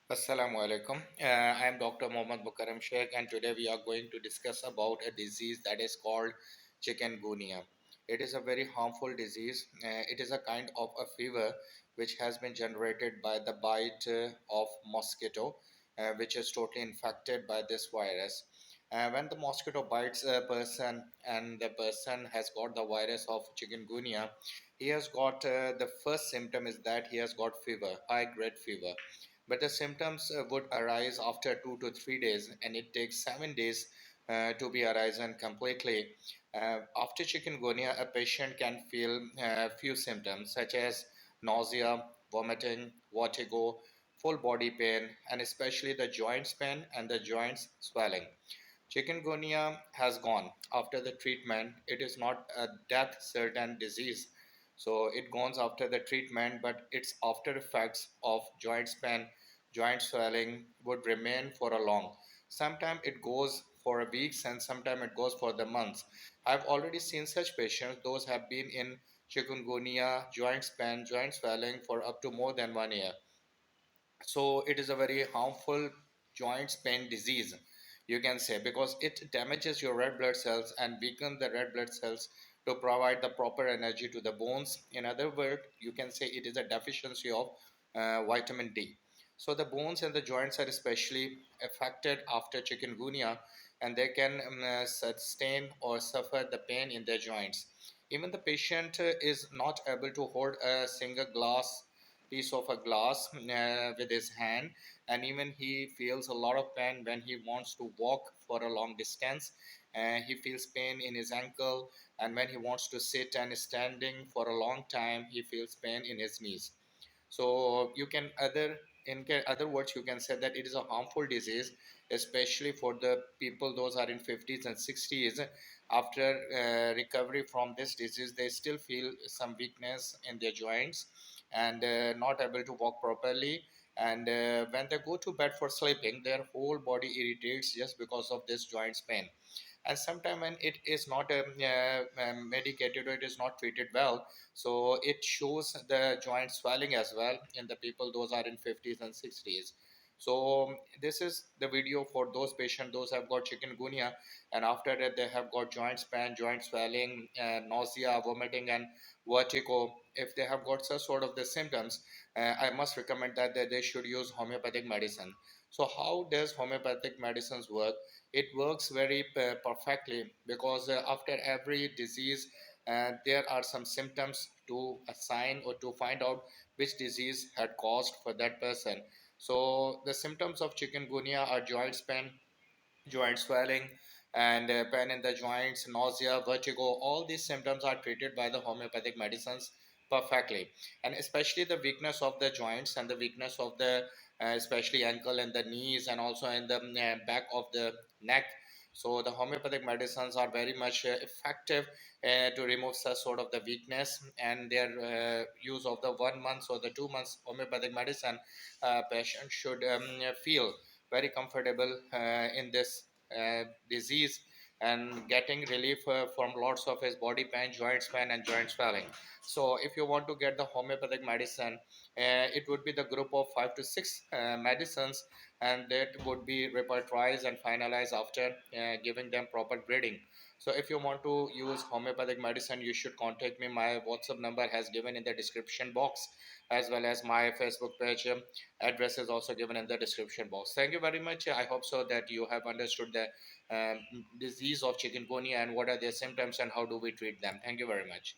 Assalamu alaikum. I am Dr. Mohammad Mukarram Sheikh, and today we are going to discuss about a disease that is called chikungunya. It is a very harmful disease. It is a kind of a fever which has been generated by the bite of mosquito, which is totally infected by this virus. When the mosquito bites a person and the person has got the virus of chikungunya, he has got the first symptom is that he has got fever, high grade fever, but the symptoms would arise after 2 to 3 days, and it takes 7 days to be arisen completely. After chikungunya, a patient can feel few symptoms such as nausea, vomiting, vertigo, full body pain, and especially the joints pain and the joints swelling. Chikungunya has gone after the treatment. It is not a death certain disease. So it goes after the treatment, but its after effects of joint pain, joint swelling would remain for a long. Sometimes it goes for a weeks and sometimes it goes for the months. I've already seen such patients. Those have been in chikungunya, joint pain, joint swelling for up to more than 1 year. So it is a very harmful joint pain disease, you can say, because it damages your red blood cells and weakens the red blood cells to provide the proper energy to the bones. In other words, you can say it is a deficiency of vitamin D. So the bones and the joints are especially affected after chikungunya, and they can sustain or suffer the pain in their joints. Even the patient is not able to hold a single glass piece of a glass with his hand, and even he feels a lot of pain when he wants to walk for a long distance. He feels pain in his ankle, and when he wants to sit and standing for a long time, he feels pain in his knees. So you can other words, you can say that it is a harmful disease, especially for the people those are in 50s and 60s. After recovery from this disease, they still feel some weakness in their joints and not able to walk properly. And when they go to bed for sleeping, their whole body irritates just because of this joints pain. And sometimes when it is not medicated or it is not treated well, so it shows the joint swelling as well in the people those are in 50s and 60s. So this is the video for those patients those have got chikungunya, and after that they have got joint pain, joint swelling, nausea, vomiting, and vertigo. If they have got such sort of the symptoms, I must recommend that they should use homeopathic medicine. So how does homeopathic medicines work? It works very perfectly, because after every disease there are some symptoms to assign or to find out which disease had caused for that person. So the symptoms of chikungunya are joint pain, joint swelling, and pain in the joints, nausea, vertigo. All these symptoms are treated by the homeopathic medicines perfectly, and especially the weakness of the joints and the weakness of the especially ankle and the knees, and also in the back of the neck. So the homeopathic medicines are very much effective to remove such sort of the weakness, and their use of the 1 month or the 2 months homeopathic medicine, patient should feel very comfortable in this disease and getting relief from lots of his body pain, joints pain, and joint swelling. So, if you want to get the homeopathic medicine, it would be the group of 5 to 6 medicines, and that would be repertorized and finalized after giving them proper grading. So, if you want to use homeopathic medicine, you should contact me. My WhatsApp number has given in the description box, as well as my Facebook page. Address is also given in the description box. Thank you very much. I hope so that you have understood the disease of chikungunya and what are their symptoms and how do we treat them. Thank you very much.